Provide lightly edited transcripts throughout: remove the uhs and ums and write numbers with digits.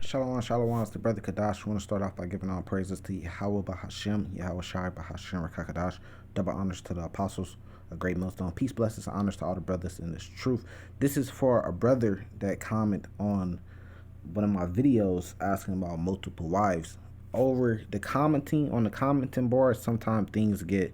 Shalom, shalom, it's the brother Kadash. I want to start off by giving all praises to Yahweh Bahashem, Yahweh Shai Bahashem Rakakadash. Double honors to the apostles, a great millstone. Peace, blessings, and honors to all the brothers in this truth. This is for a brother that comment on one of my videos asking about multiple wives. Over the commenting on the commenting board, sometimes things get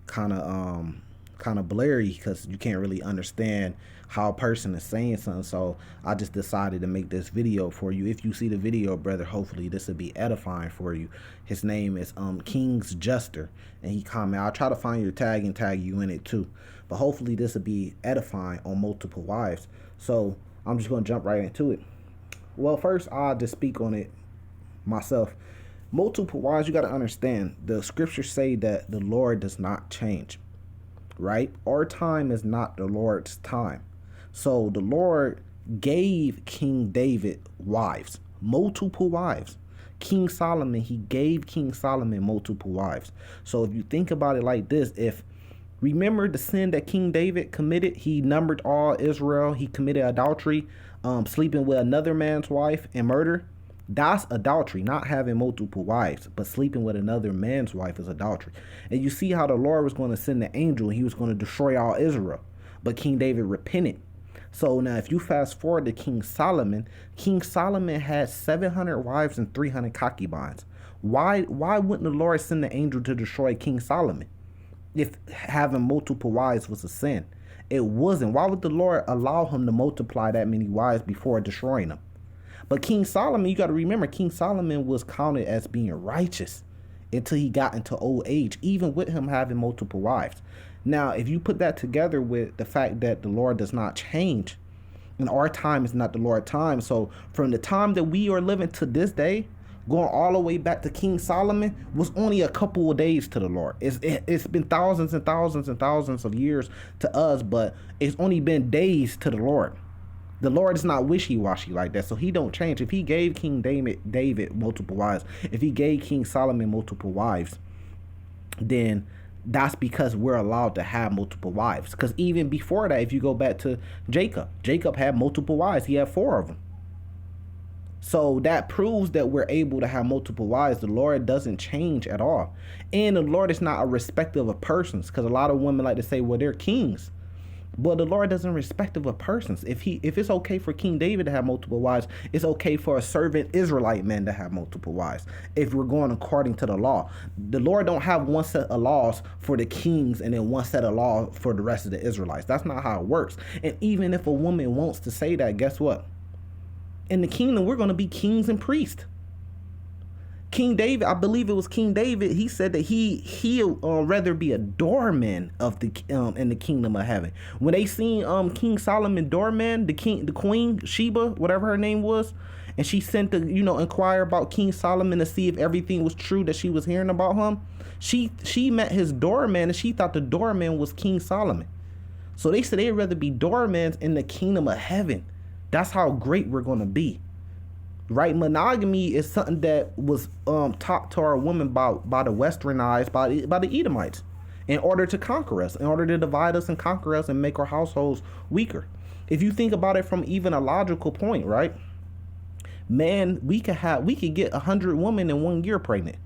kind of blurry because you can't really understand how a person is saying something. So I just decided to make this video for you. If you see the video, brother, hopefully this will be edifying for you. His name is King's Juster, and he comment. I'll try to find your tag and tag you in it too, but hopefully this will be edifying on multiple wives. So I'm just going to jump right into it. Well, first I'll just speak on it myself. Multiple wives, you got to understand, the scriptures say that the Lord does not change, right? Our time is not the Lord's time. So the Lord gave King David wives, multiple wives. King Solomon, he gave King Solomon multiple wives. So if you think about it like this, remember the sin that King David committed, he numbered all Israel, he committed adultery, sleeping with another man's wife and murder. That's adultery, not having multiple wives, but sleeping with another man's wife is adultery. And you see how the Lord was going to send the angel, he was going to destroy all Israel. But King David repented. So now if you fast forward to King Solomon had 700 wives and 300 concubines. Why wouldn't the Lord send the angel to destroy King Solomon if having multiple wives was a sin? It wasn't. Why would the Lord allow him to multiply that many wives before destroying them? But King Solomon, you got to remember, King Solomon was counted as being righteous until he got into old age, even with him having multiple wives. Now, if you put that together with the fact that the Lord does not change, and our time is not the Lord's time. So from the time that we are living to this day, going all the way back to King Solomon, was only a couple of days to the Lord. It's been thousands and thousands and thousands of years to us, but it's only been days to the Lord. The Lord is not wishy-washy like that, so he don't change. If he gave King David multiple wives, if he gave King Solomon multiple wives, then that's because we're allowed to have multiple wives. Because even before that, if you go back to Jacob had multiple wives. He had 4 of them. So that proves that we're able to have multiple wives. The Lord doesn't change at all. And the Lord is not a respecter of persons, because a lot of women like to say, well, they're kings. But the Lord doesn't respect of persons. If it's okay for King David to have multiple wives, it's okay for a servant Israelite man to have multiple wives. If we're going according to the law, the Lord don't have one set of laws for the kings and then one set of law for the rest of the Israelites. That's not how it works. And even if a woman wants to say that, guess what? In the kingdom, we're going to be kings and priests. King David, I believe it was King David, he said that he'll rather be a doorman of the in the kingdom of heaven. When they seen King Solomon doorman, the queen Sheba, whatever her name was, and she sent to inquire about King Solomon to see if everything was true that she was hearing about him. She met his doorman and she thought the doorman was King Solomon. So they said they'd rather be doormans in the kingdom of heaven. That's how great we're gonna be. Right, monogamy is something that was taught to our women by the westernized, by the Edomites, in order to conquer us, in order to divide us and conquer us and make our households weaker. If you think about it from even a logical point, right? Man, we could get 100 women in 1 year pregnant,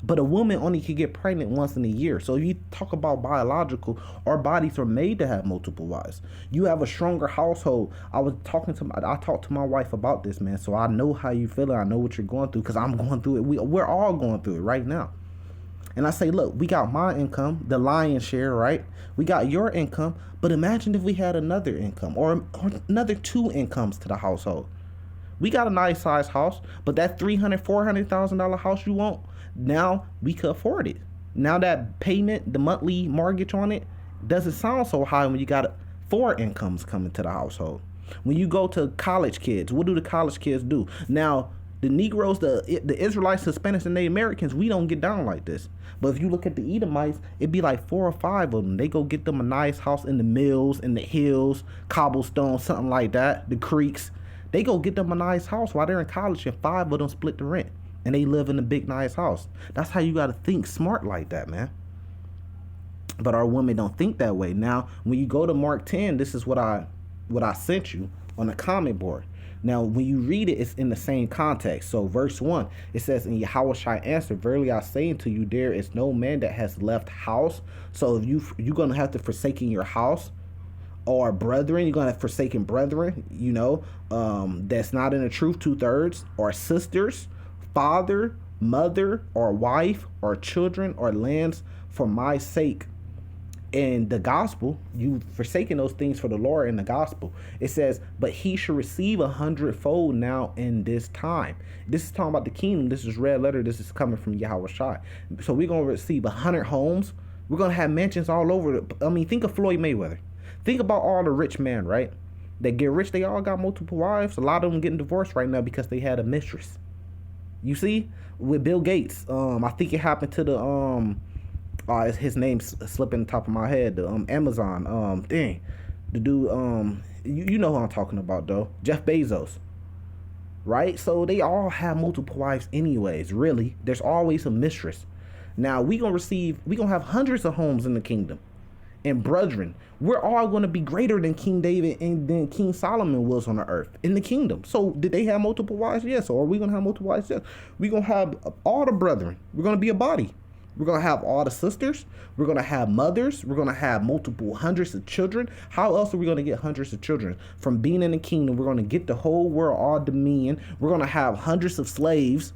but a woman only could get pregnant once in a year. So if you talk about biological, our bodies are made to have multiple wives. You have a stronger household. I talked to my wife about this, man. So I know how you feel. I know what you're going through because I'm going through it. We're all going through it right now. And I say, look, we got my income, the lion's share, right? We got your income, but imagine if we had another income or another 2 incomes to the household. We got a nice size house, but that $300,000, $400,000 house you want, now we could afford it. Now that payment, the monthly mortgage on it, doesn't sound so high when you got 4 incomes coming to the household. When you go to college kids, what do the college kids do? Now, the Negroes, the Israelites, Hispanics, and Native Americans, we don't get down like this. But if you look at the Edomites, it'd be like 4 or 5 of them. They go get them a nice house in the mills, in the hills, cobblestone, something like that, the creeks. They go get them a nice house while they're in college, and 5 of them split the rent. And they live in a big, nice house. That's how you got to think smart like that, man. But our women don't think that way. Now, when you go to Mark 10, this is what I sent you on the comment board. Now, when you read it, it's in the same context. So, verse 1, it says, and Yahushua answered, verily I say unto you, there is no man that has left house. So, if you're going to have to forsaken your house, or brethren, you're going to have forsaken brethren, that's not in the truth, 2/3, or sisters, father, mother, or wife, or children, or lands for my sake. In the gospel, you've forsaken those things for the Lord in the gospel. It says, but he should receive 100-fold now in this time. This is talking about the kingdom. This is red letter. This is coming from Yahweh Shai. So we're going to receive 100 homes. We're going to have mansions all over. Think of Floyd Mayweather. Think about all the rich men, right? They get rich. They all got multiple wives. A lot of them getting divorced right now because they had a mistress. You see, with Bill Gates, I think it happened to the his name's slipping the top of my head. The Amazon, the dude, you know who I'm talking about though, Jeff Bezos, right? So they all have multiple wives, anyways. Really, there's always a mistress. Now we gonna have hundreds of homes in the kingdom, and brethren, we're all gonna be greater than King David and than King Solomon was on the earth in the kingdom. So did they have multiple wives? Yes. Or are we gonna have multiple wives? Yes. We gonna have all the brethren. We're gonna be a body. We're going to have all the sisters. We're going to have mothers. We're going to have multiple hundreds of children. How else are we going to get hundreds of children? From being in the kingdom, we're going to get the whole world, all dominion. We're going to have hundreds of slaves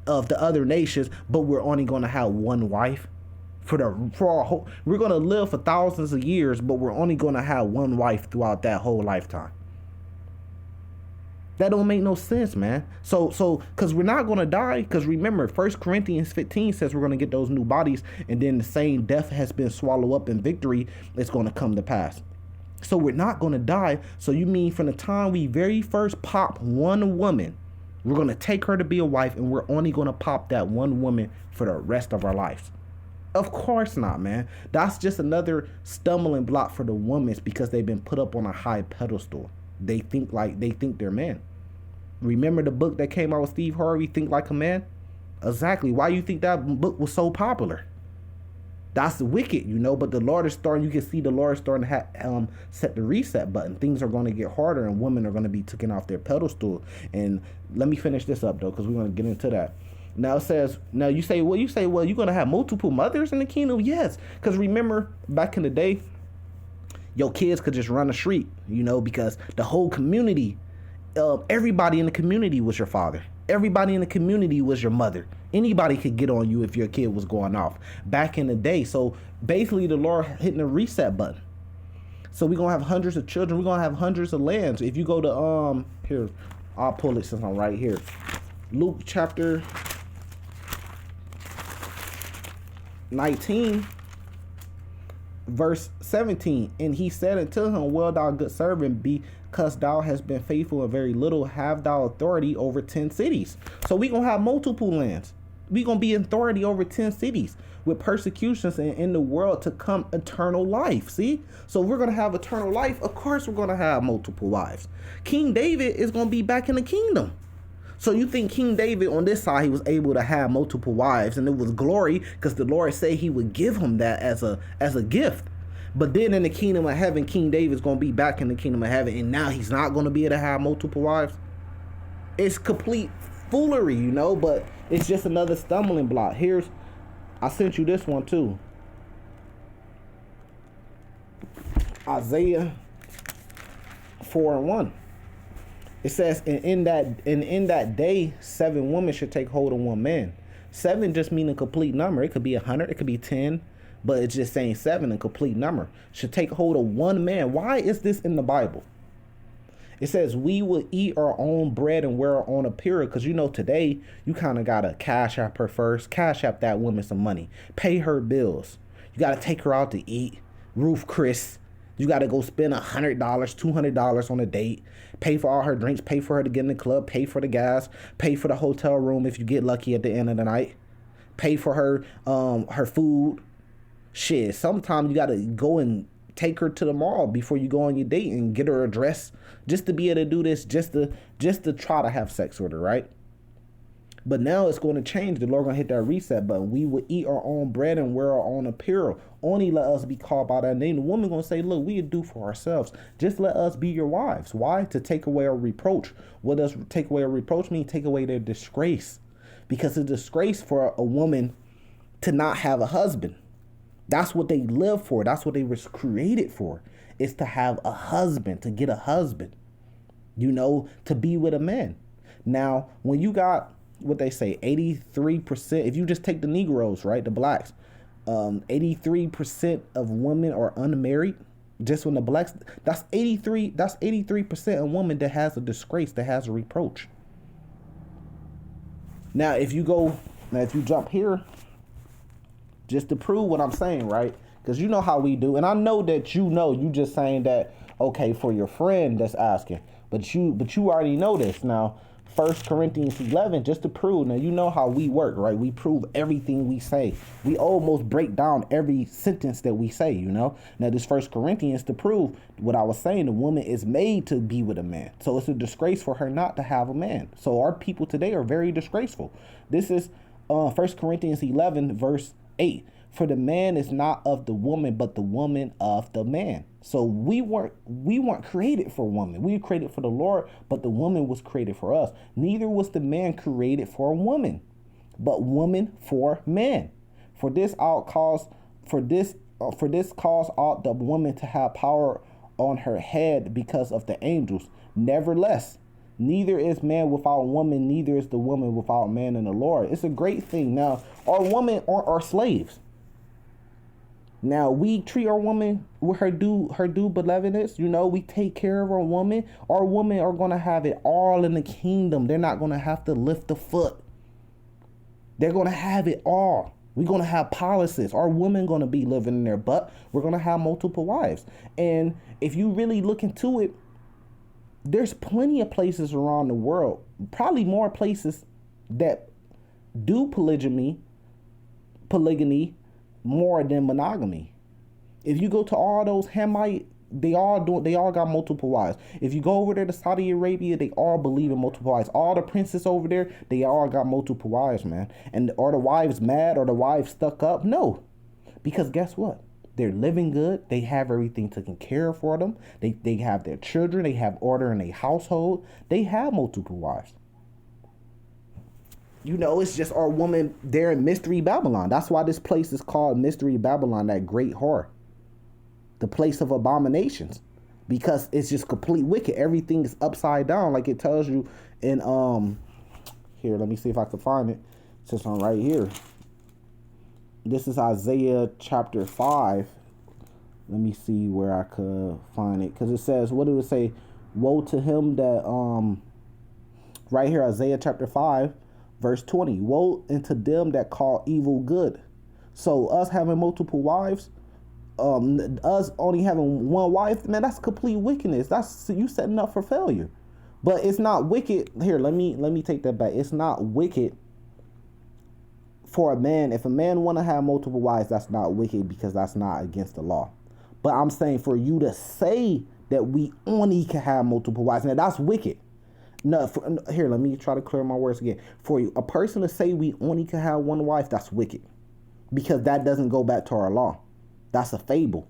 of the other nations, but we're only going to have one wife. For our whole, we're going to live for thousands of years, but we're only going to have one wife throughout that whole lifetime. That don't make no sense, man. So, because we're not going to die, because remember, 1 Corinthians 15 says we're going to get those new bodies, and then the same death has been swallowed up in victory is going to come to pass. So we're not going to die. So you mean from the time we very first pop one woman, we're going to take her to be a wife, and we're only going to pop that one woman for the rest of our lives? Of course not, man. That's just another stumbling block for the women because they've been put up on a high pedestal. They think they're men. Remember the book that came out with Steve Harvey, Think Like a Man? Exactly. Why you think that book was so popular? That's wicked, but the Lord is starting, you can see the Lord is starting to set the reset button. Things are going to get harder and women are going to be taken off their pedestal. And let me finish this up though, because we're going to get into that. Now it says, you say, well, you're going to have multiple mothers in the kingdom? Yes. Because remember back in the day, your kids could just run the street, because the whole community, everybody in the community was your father. Everybody in the community was your mother. Anybody could get on you if your kid was going off back in the day. So basically the Lord hitting the reset button. So we're going to have hundreds of children. We're going to have hundreds of lands. If you go to, here, I'll pull it since I'm right here. Luke chapter 19. Verse 17, and he said unto him, well, thou good servant, because thou hast been faithful in very little, have thou authority over 10 cities. So we going to have multiple lands. We going to be in authority over 10 cities with persecutions and in the world to come eternal life. See? So we're going to have eternal life. Of course, we're going to have multiple wives. King David is going to be back in the kingdom. So you think King David on this side, he was able to have multiple wives and it was glory because the Lord said he would give him that as a gift. But then in the kingdom of heaven, King David's going to be back in the kingdom of heaven and now he's not going to be able to have multiple wives. It's complete foolery, but it's just another stumbling block. I sent you this one too. Isaiah 4:1. It says, and in that day, 7 women should take hold of 1 man. 7 just mean a complete number. It could be 100, it could be 10, but it's just saying 7, a complete number. Should take hold of 1 man. Why is this in the Bible? It says, we will eat our own bread and wear our own apparel. Because today, you kind of got to cash app her first. Cash app that woman some money. Pay her bills. You got to take her out to eat. Ruth Chris. You got to go spend $100, $200 on a date. Pay for all her drinks. Pay for her to get in the club. Pay for the gas. Pay for the hotel room if you get lucky at the end of the night. Pay for her food. Shit, sometimes you got to go and take her to the mall before you go on your date and get her a dress just to be able to do this, just to try to have sex with her, right? But now it's going to change. The Lord going to hit that reset button. We will eat our own bread and wear our own apparel. Only let us be called by that name. The woman going to say, look, we do for ourselves. Just let us be your wives. Why? To take away our reproach. What does take away a reproach mean? Take away their disgrace. Because it's a disgrace for a woman to not have a husband. That's what they live for. That's what they was created for. Is to have a husband, to get a husband. To be with a man. Now, when you got what they say, 83%, if you just take the Negroes, right, the blacks, 83% of women are unmarried. Just when the blacks, that's 83% of women that has a disgrace, that has a reproach. Now, if you jump here, just to prove what I'm saying, right? Because you know how we do, and I know that you just saying that, okay, for your friend that's asking, but you already know this. Now, 1 Corinthians 11, just to prove. Now, you know how we work, right? We prove everything we say. We almost break down every sentence that we say, Now, this 1 Corinthians to prove what I was saying, the woman is made to be with a man. So it's a disgrace for her not to have a man. So our people today are very disgraceful. This is 1 Corinthians 11, verse 8. For the man is not of the woman, but the woman of the man. So we weren't created for woman. We were created for the Lord, but the woman was created for us. Neither was the man created for a woman, but woman for man. For this cause ought the woman to have power on her head because of the angels. Nevertheless, neither is man without woman, neither is the woman without man in the Lord. It's a great thing. Now, our women aren't our slaves. Now, we treat our woman with her due belovedness. We take care of our woman. Our women are going to have it all in the kingdom. They're not going to have to lift a foot. They're going to have it all. We're going to have policies. Our women going to be living in their butt. We're going to have multiple wives. And if you really look into it, there's plenty of places around the world, probably more places that do polygamy more than monogamy. If you go to all those Hamite, they all got multiple wives. If you go over there to Saudi Arabia, they all believe in multiple wives. All the princes over there, they all got multiple wives, man. And are the wives mad? Or the wives stuck up? No, because guess what? They're living good. They have everything taken care of for them. They have their children. They have order in their household. They have multiple wives. It's just our woman there in Mystery Babylon. That's why this place is called Mystery Babylon, that great whore. The place of abominations. Because it's just complete wicked. Everything is upside down, like it tells you in, here, let me see if I can find it. It says on right here. This is Isaiah chapter 5. Let me see where I could find it. Because it says, what do it say? Woe to him that, right here, Isaiah chapter 5. Verse 20, woe unto them that call evil good. So us having multiple wives, us only having one wife, man, that's complete wickedness. That's you setting up for failure. But it's not wicked. Here, let me take that back. It's not wicked for a man. If a man want to have multiple wives, that's not wicked because that's not against the law. But I'm saying for you to say that we only can have multiple wives, now that's wicked. No, here, let me try to clear my words again. For you, a person to say we only can have one wife, that's wicked. Because that doesn't go back to our law. That's a fable.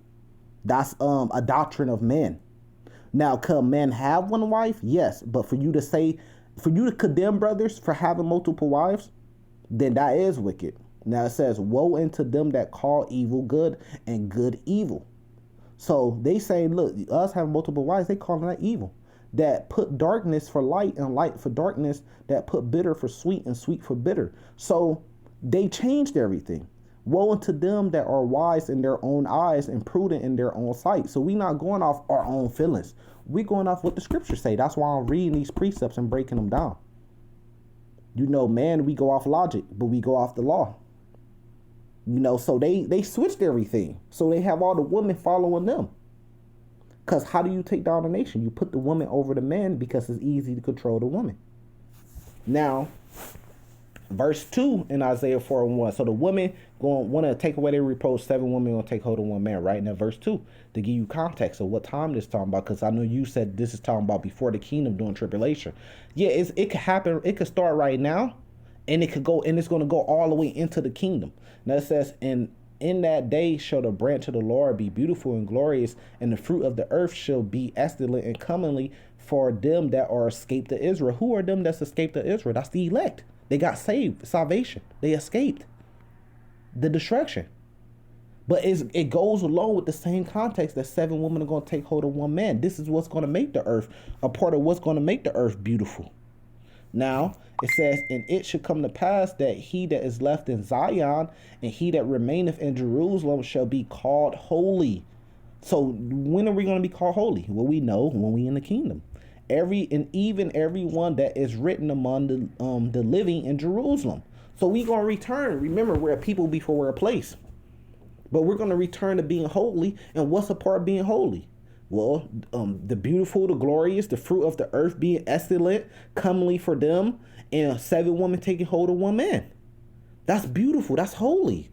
That's a doctrine of men. Now, can men have one wife? Yes. But for you to condemn brothers for having multiple wives, then that is wicked. Now it says, woe unto them that call evil good and good evil. So they say, look, us having multiple wives, they calling that evil. That put darkness for light and light for darkness, that put bitter for sweet and sweet for bitter. So they changed everything. Woe unto them that are wise in their own eyes and prudent in their own sight. So we not going off our own feelings. We going off what the scriptures say. That's why I'm reading these precepts and breaking them down. Man, we go off logic, but we go off the law. So they switched everything. So they have all the women following them. Because how do you take down a nation? You put the woman over the man because it's easy to control the woman. Now, verse 2 in Isaiah 4:1. So the women going want to take away their reproach. 7 women going to take hold of one man, right? Now, verse 2, to give you context of what time this is talking about, because I know you said this is talking about before the kingdom during tribulation. Yeah, it could happen. It could start right now, And it could go, and it's going to go all the way into the kingdom. Now it says, and in that day shall the branch of the Lord be beautiful and glorious, and the fruit of the earth shall be excellent and comely for them that are escaped to Israel. Who are them that's escaped to Israel? That's the elect. They got saved, salvation. They escaped the destruction. But it goes along with the same context that 7 women are going to take hold of 1 man. This is what's going to make the earth, a part of what's going to make the earth beautiful. Now, it says, and it should come to pass that he that is left in Zion and he that remaineth in Jerusalem shall be called holy. So when are we going to be called holy? Well, we know when we in the kingdom. Even everyone that is written among the living in Jerusalem. So we going to return. Remember, we're a people before we're a place. But we're going to return to being holy. And what's a part of being holy? Well, the beautiful, the glorious, the fruit of the earth being excellent, comely for them, and 7 women taking hold of 1 man. That's beautiful. That's holy.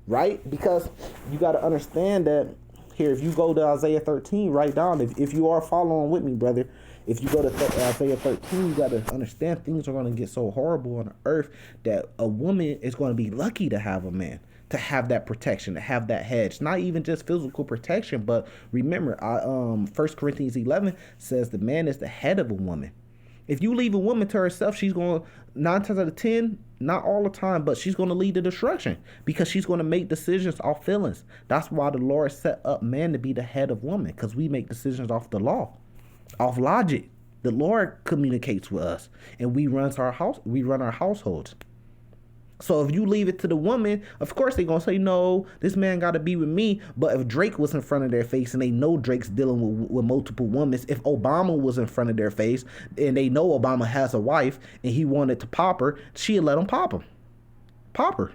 Right? Because you got to understand that here, if you go to Isaiah 13, write down, if you are following with me, brother, if you go to Isaiah 13, you got to understand things are going to get so horrible on the earth that a woman is going to be lucky to have a man, to have that protection, to have that hedge. Not even just physical protection, but remember, 1 Corinthians 11 says the man is the head of a woman. If you leave a woman to herself, she's going to, 9 times out of 10, not all the time, but she's going to lead to destruction because she's going to make decisions off feelings. That's why the Lord set up man to be the head of woman, because we make decisions off the law, off logic. The Lord communicates with us, and we run our households. So if you leave it to the woman, of course they're going to say, no, this man got to be with me. But if Drake was in front of their face and they know Drake's dealing with multiple women, if Obama was in front of their face and they know Obama has a wife and he wanted to pop her, she'd let him pop her.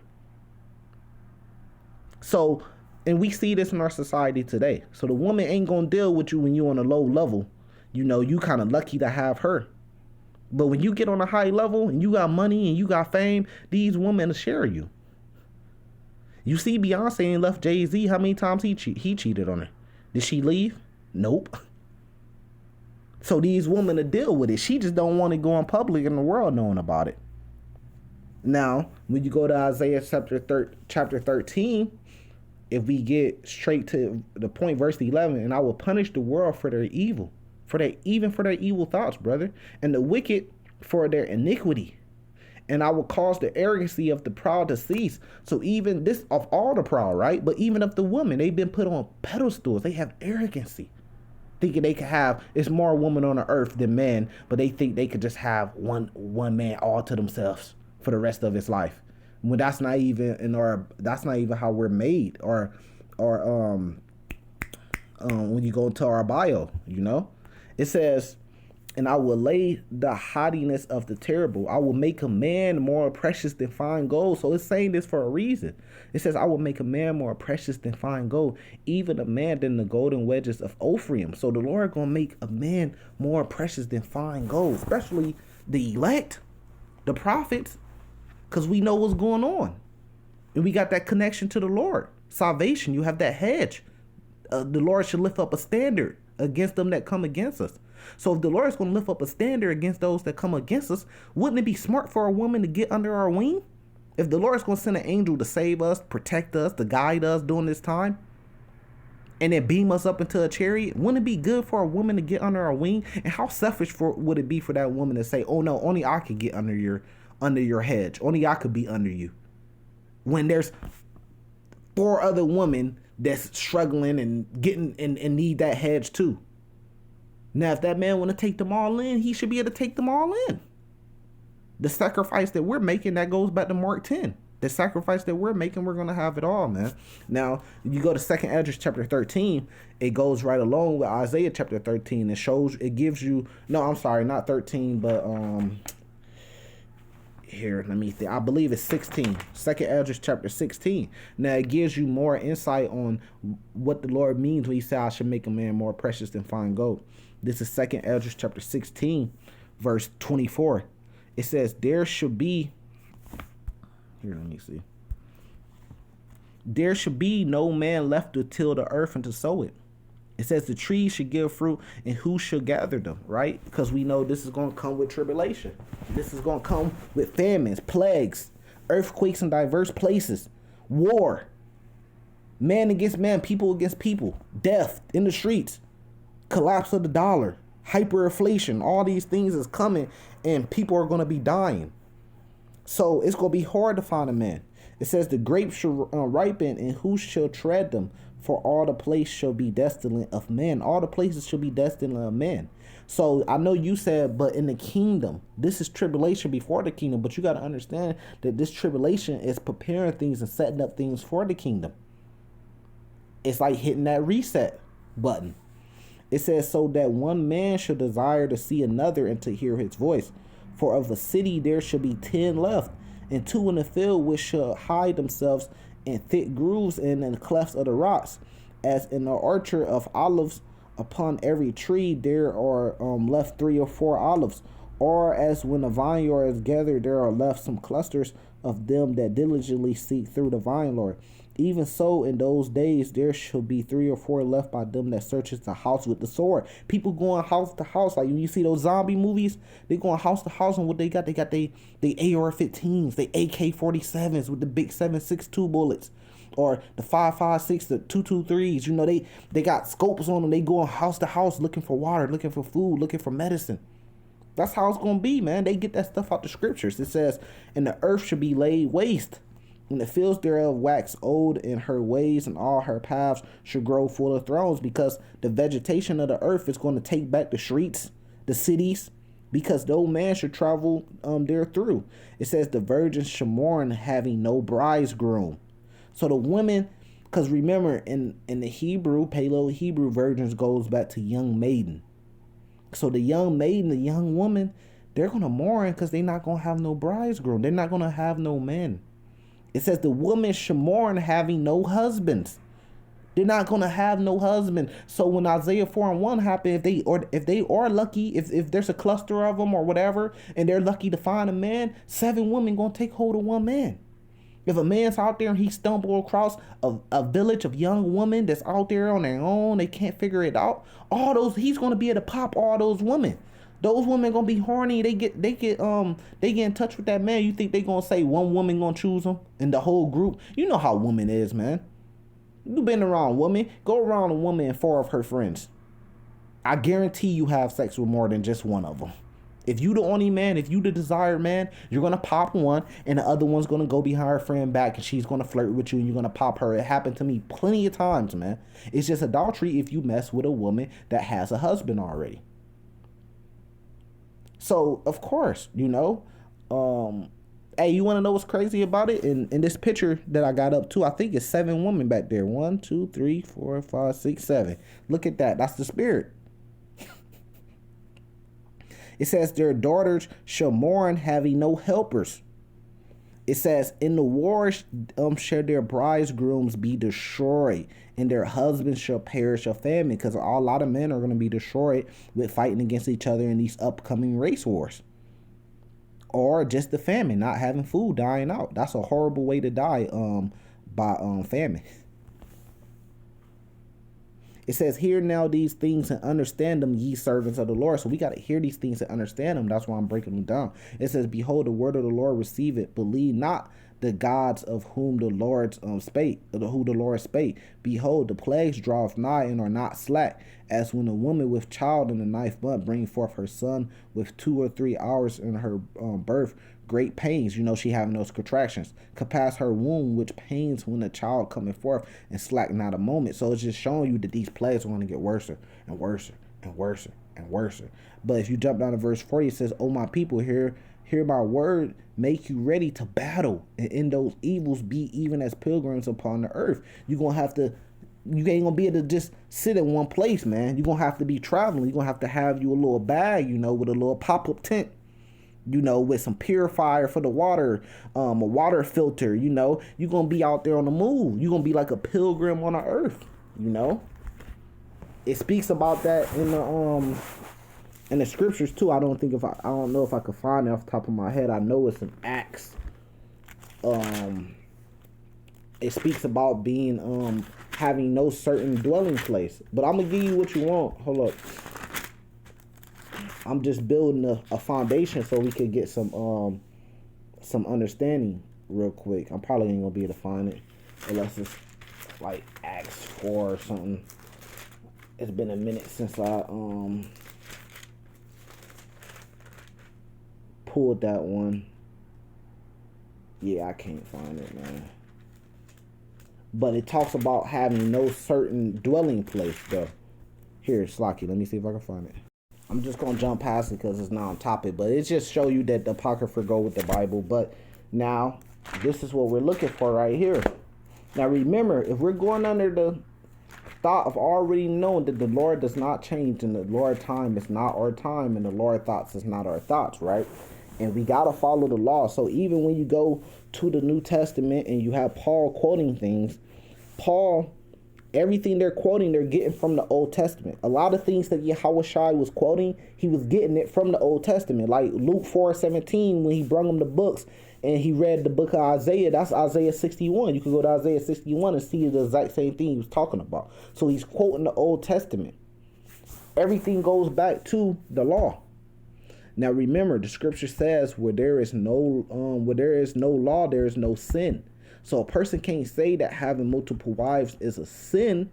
So, and we see this in our society today. So the woman ain't going to deal with you when you're on a low level. You know, you kind of lucky to have her. But when you get on a high level and you got money and you got fame, these women will share you. You see Beyonce ain't left Jay-Z. How many times he cheated on her? Did she leave? Nope. So these women will deal with it. She just don't want to go in public and the world knowing about it. Now, when you go to Isaiah chapter 13, if we get straight to the point, verse 11, and I will punish the world for their evil. Even for their evil thoughts, brother, and the wicked for their iniquity. And I will cause the arrogancy of the proud to cease. So even this, of all the proud, right? But even of the women, they've been put on pedestals. They have arrogancy. Thinking they could have, it's more women on the earth than men, but they think they could just have one man all to themselves for the rest of his life. When that's not even how we're made, or when you go into our bio, you know. It says, and I will lay the haughtiness of the terrible. I will make a man more precious than fine gold. So it's saying this for a reason. It says, I will make a man more precious than fine gold, even a man than the golden wedges of Ophir. So the Lord going to make a man more precious than fine gold, especially the elect, the prophets, because we know what's going on. And we got that connection to the Lord. Salvation, you have that hedge. The Lord should lift up a standard against them that come against us. So if the Lord is going to lift up a standard against those that come against us, wouldn't it be smart for a woman to get under our wing? If the Lord is going to send an angel to save us, protect us, to guide us during this time, and then beam us up into a chariot, wouldn't it be good for a woman to get under our wing? And how selfish would it be for that woman to say, oh no, only I could get under your hedge. Only I could be under you. When there's 4 other women that's struggling and getting and need that hedge too. Now, if that man want to take them all in, he should be able to take them all in. The sacrifice that we're making, that goes back to Mark 10. The sacrifice that we're making, we're going to have it all, man. Now, you go to 2 Esdras chapter 13, it goes right along with Isaiah chapter 13. It gives you, no, I'm sorry, not 13, but here, let me think. I believe it's 16. 2 Esdras chapter 16. Now it gives you more insight on what the Lord means when he said, I should make a man more precious than fine gold. This is 2 Esdras chapter 16, verse 24. It says, there should be, here, let me see. There should be no man left to till the earth and to sow it, It says the trees should give fruit, and who shall gather them, right? Because we know this is going to come with tribulation. This is going to come with famines, plagues, earthquakes in diverse places, war, man against man, people against people, death in the streets, collapse of the dollar, hyperinflation. All these things is coming, and people are going to be dying. So it's going to be hard to find a man. It says the grapes shall ripen, and who shall tread them? For all the place shall be desolate of men. All the places shall be desolate of men. So I know you said, but in the kingdom, this is tribulation before the kingdom. But you got to understand that this tribulation is preparing things and setting up things for the kingdom. It's like hitting that reset button. It says, so that one man shall desire to see another and to hear his voice. For of a city there shall be 10 left, and 2 in the field which shall hide themselves in thick grooves and in the clefts of the rocks, as in the orchard of olives. Upon every tree there are left 3 or 4 olives, or as when a vineyard is gathered, there are left some clusters of them that diligently seek through the vineyard. Even so, in those days there shall be 3 or 4 left by them that searches the house with the sword. People going house to house, like when you see those zombie movies, they going house to house, and what they got they AR-15s, they AK-47s with the big 7.62 bullets, or the 5.56, the 223s. You know, they got scopes on them. They going house to house looking for water, looking for food, looking for medicine. That's how it's gonna be, man. They get that stuff out the scriptures. It says, and the earth should be laid waste, and the fields thereof wax old in her ways, and all her paths should grow full of thrones, because the vegetation of the earth is going to take back the streets, the cities, because no man should travel there through. It says the virgins shall mourn, having no bridegroom. So the women, because remember in the Hebrew, Paleo Hebrew virgins goes back to young maiden. So the young maiden, the young woman, they're going to mourn because they're not going to have no bridegroom. They're not going to have no men. It says the woman should mourn, having no husbands. They're not gonna have no husband. So when Isaiah 4:1 happened, if they are lucky, if there's a cluster of them or whatever, and they're lucky to find a man, 7 women gonna take hold of one man. If a man's out there and he stumbled across a village of young women that's out there on their own, they can't figure it out. He's gonna be able to pop all those women. Those women gonna be horny. They get in touch with that man. You think they gonna say one woman gonna choose them in the whole group? You know how woman is, man. You been around women. Go around a woman and 4 of her friends. I guarantee you have sex with more than just one of them. If you the only man, if you the desired man, you're gonna pop one, and the other one's gonna go behind her friend back, and she's gonna flirt with you, and you're gonna pop her. It happened to me plenty of times, man. It's just adultery if you mess with a woman that has a husband already. So, of course, hey, you want to know what's crazy about it? In this picture that I got up to, I think it's 7 women back there. 1, 2, 3, 4, 5, 6, 7. Look at that. That's the spirit. It says their daughters shall mourn, having no helpers. It says, in the war shall their bridegrooms be destroyed, and their husbands shall perish of famine, because a lot of men are going to be destroyed with fighting against each other in these upcoming race wars. Or just the famine, not having food, dying out. That's a horrible way to die by famine. It says, hear now these things and understand them, ye servants of the Lord. So we got to hear these things and understand them. That's why I'm breaking them down. It says, behold, the word of the Lord, receive it. Believe not the gods of whom the Lord spake. Behold, the plagues draweth nigh and are not slack, as when a woman with child in the 9th month bring forth her son with 2 or 3 hours in her birth. Great pains, she having those contractions, compass her womb, which pains when the child coming forth, and slack not a moment. So it's just showing you that these plagues are going to get worse and worse and worse and worse. But if you jump down to verse 40, it says, "O my people, hear my word, make you ready to battle, and in those evils be even as pilgrims upon the earth." You ain't gonna be able to just sit in one place, man. You're gonna have to be traveling. You're gonna have you a little bag, with a little pop-up tent, with some purifier for the water, a water filter. You're gonna be out there on the move. You're gonna be like a pilgrim on the earth. It speaks about that in the scriptures too. I don't know if I could find it off the top of my head. I know it's in Acts. it speaks about being having no certain dwelling place. But I'm gonna give you what you want. Hold up. I'm just building a foundation so we could get some understanding real quick. I'm probably ain't gonna be able to find it unless it's like Acts 4 or something. It's been a minute since I pulled that one. Yeah, I can't find it, man. But it talks about having no certain dwelling place, though. Here, Slocky, let me see if I can find it. I'm just gonna jump past it because it's not on topic, but it just show you that the Apocrypha go with the Bible. But now, this is what we're looking for right here. Now remember, if we're going under the thought of already knowing that the Lord does not change and the Lord time is not our time and the Lord thoughts is not our thoughts, right? And we got to follow the law. So even when you go to the New Testament and you have Paul quoting things, Paul, everything they're quoting, they're getting from the Old Testament. A lot of things that Yahushua was quoting, he was getting it from the Old Testament. Like Luke 4:17, when he brought him the books and he read the book of Isaiah, that's Isaiah 61. You can go to Isaiah 61 and see the exact same thing he was talking about. So he's quoting the Old Testament. Everything goes back to the law. Now remember, the scripture says where there is no law, there is no sin. So a person can't say that having multiple wives is a sin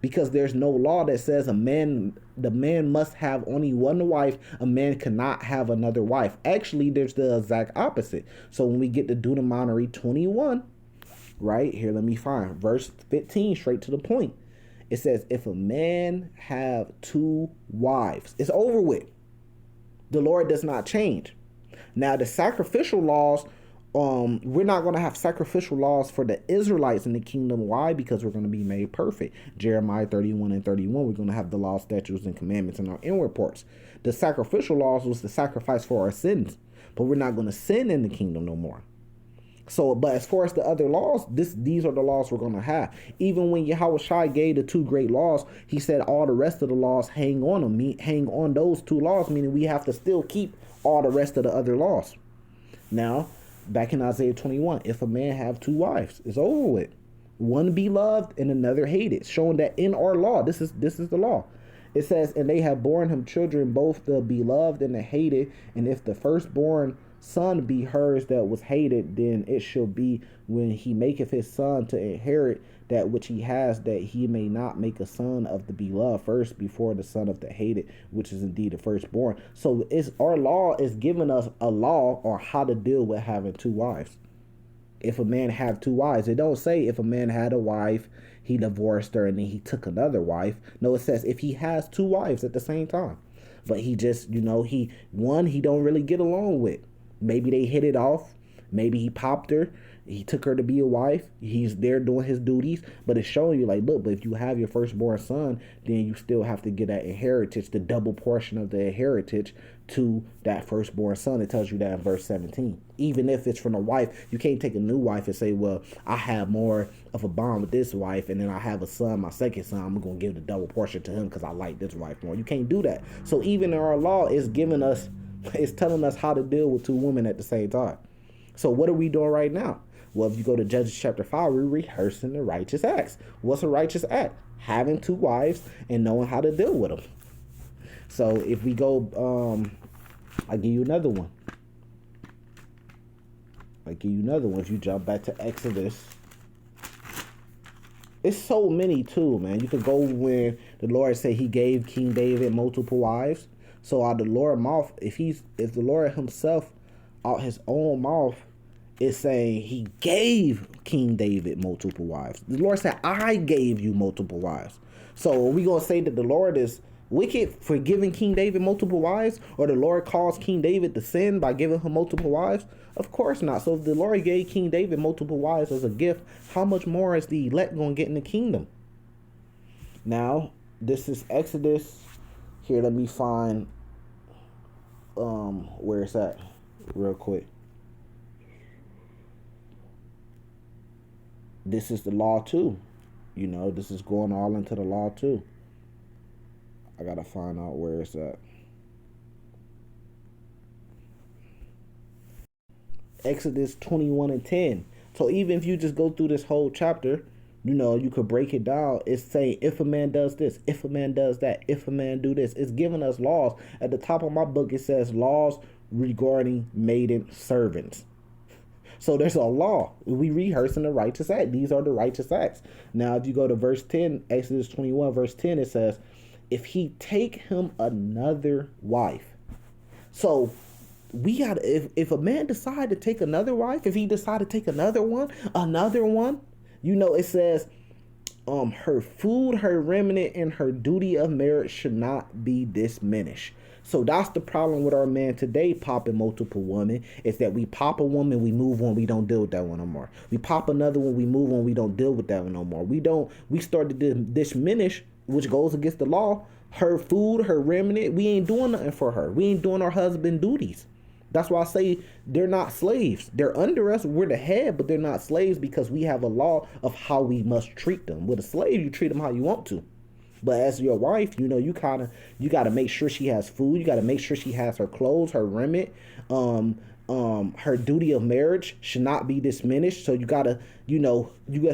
because there's no law that says the man must have only one wife. A man cannot have another wife. Actually, there's the exact opposite. So when we get to Deuteronomy 21, right here, let me find verse 15, straight to the point. It says, if a man have two wives, it's over with. The Lord does not change. Now the sacrificial laws, we're not going to have sacrificial laws for the Israelites in the kingdom. Why? Because we're going to be made perfect. Jeremiah 31 and 31, we're going to have the law, statutes, and commandments in our inward parts. The sacrificial laws was the sacrifice for our sins, but we're not going to sin in the kingdom no more. So, but as far as the other laws, these are the laws we're going to have. Even when Yahushua gave the two great laws, he said all the rest of the laws hang on them, hang on those two laws, meaning we have to still keep all the rest of the other laws. Now, back in Isaiah 21, if a man have two wives, it's over with. One be loved and another hated, showing that in our law, this is the law. It says, and they have borne him children, both the beloved and the hated, and if the firstborn son be hers that was hated, then it shall be when he maketh his son to inherit that which he has, that he may not make a son of the beloved first before the son of the hated, which is indeed the firstborn. So it's our law is giving us a law on how to deal with having two wives. If a man have two wives, it don't say if a man had a wife, he divorced her and then he took another wife. No, it says if he has two wives at the same time, but he just, he don't really get along with. Maybe they hit it off. Maybe he popped her. He took her to be a wife. He's there doing his duties. But it's showing you like, look, but if you have your firstborn son, then you still have to get that inheritance, the double portion of the inheritance to that firstborn son. It tells you that in verse 17. Even if it's from a wife, you can't take a new wife and say, well, I have more of a bond with this wife, and then I have a son, my second son, I'm going to give the double portion to him because I like this wife more. You can't do that. So even in our law, it's telling us how to deal with two women at the same time. So what are we doing right now? Well, if you go to Judges chapter 5, we're rehearsing the righteous acts. What's a righteous act? Having two wives and knowing how to deal with them. So if we go, I'll give you another one. If you jump back to Exodus, it's so many too, man. You could go when the Lord said he gave King David multiple wives. So out the Lord's mouth, if the Lord himself out his own mouth is saying he gave King David multiple wives. The Lord said, I gave you multiple wives. So are we going to say that the Lord is wicked for giving King David multiple wives? Or the Lord caused King David to sin by giving him multiple wives? Of course not. So if the Lord gave King David multiple wives as a gift, how much more is the elect going to get in the kingdom? Now, this is Exodus. Here, let me find where it's at real quick. This is the law too. This is going all into the law too. I gotta find out where it's at. Exodus 21 and 10. So even if you just go through this whole chapter, you could break it down. It's saying if a man does this, if a man does that, if a man do this. It's giving us laws. At the top of my book, it says laws regarding maiden servants. So there's a law. We rehearsing the righteous act. These are the righteous acts. Now, if you go to verse 10, Exodus 21, verse 10, it says, if he take him another wife. So we got if a man decide to take another wife, if he decide to take another one, it says, her food, her remnant, and her duty of marriage should not be diminished. So that's the problem with our man today popping multiple women, is that we pop a woman, we move on, we don't deal with that one no more. We pop another one, we move on, we don't deal with that one no more. We start to diminish, which goes against the law, her food, her remnant. We ain't doing nothing for her. We ain't doing our husband duties. That's why I say they're not slaves. They're under us. We're the head, but they're not slaves because we have a law of how we must treat them. With a slave, you treat them how you want to. But as your wife, you got to make sure she has food. You got to make sure she has her clothes, her remnant. Her duty of marriage should not be diminished. So you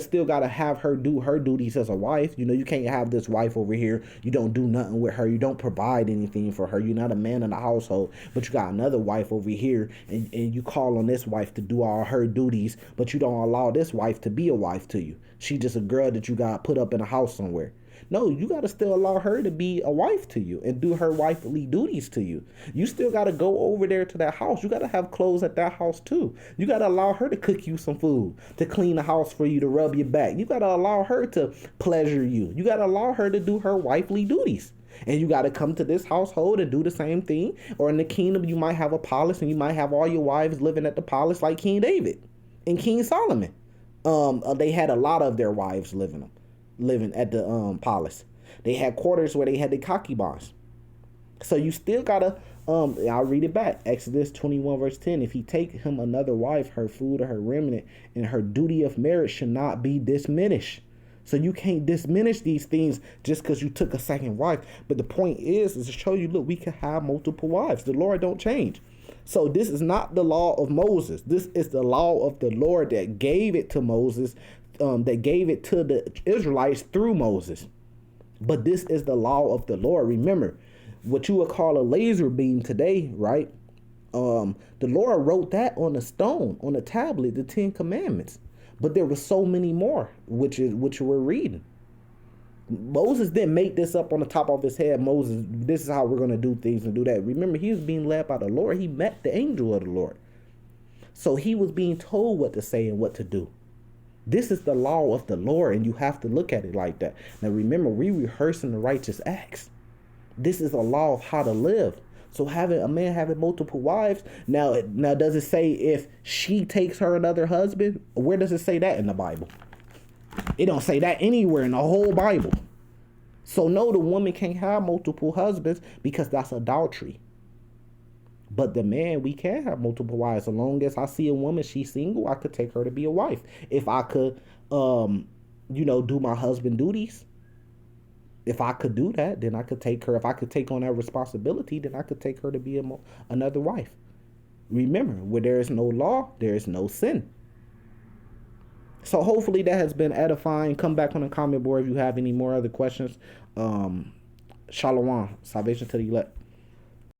still gotta have her do her duties as a wife. You can't have this wife over here. You don't do nothing with her. You don't provide anything for her. You're not a man in the household, but you got another wife over here, and you call on this wife to do all her duties, but you don't allow this wife to be a wife to you. She just a girl that you got put up in a house somewhere. No, you got to still allow her to be a wife to you and do her wifely duties to you. You still got to go over there to that house. You got to have clothes at that house too. You got to allow her to cook you some food, to clean the house for you, to rub your back. You got to allow her to pleasure you. You got to allow her to do her wifely duties. And you got to come to this household and do the same thing. Or in the kingdom, you might have a palace and you might have all your wives living at the palace like King David and King Solomon. They had a lot of their wives living at the palace. They had quarters where they had the concubines. So you still gotta I'll read it back. Exodus 21 verse 10. If he take him another wife, her food or her remnant, and her duty of marriage should not be diminished. So you can't diminish these things just because you took a second wife. But the point is to show you, look, we can have multiple wives. The Lord don't change. So this is not the law of Moses. This is the law of the Lord that gave it to Moses, that gave it to the Israelites through Moses. But this is the law of the Lord. Remember, what you would call a laser beam today, right? The Lord wrote that on a stone, on a tablet, the 10 Commandments. But there were so many more, which we're reading. Moses didn't make this up on the top of his head. Moses, this is how we're going to do things and do that. Remember, he was being led by the Lord. He met the angel of the Lord. So he was being told what to say and what to do. This is the law of the Lord, and you have to look at it like that. Now, remember, we rehearsing the righteous acts. This is a law of how to live. So a man having multiple wives, now does it say if she takes her another husband? Where does it say that in the Bible? It don't say that anywhere in the whole Bible. So no, the woman can't have multiple husbands because that's adultery. But the man, we can have multiple wives. As long as I see a woman, she's single, I could take her to be a wife. If I could, do my husband duties. If I could do that, then I could take her. If I could take on that responsibility, then I could take her to be another wife. Remember, where there is no law, there is no sin. So hopefully that has been edifying. Come back on the comment board if you have any more other questions. Shalom. Salvation to the elect.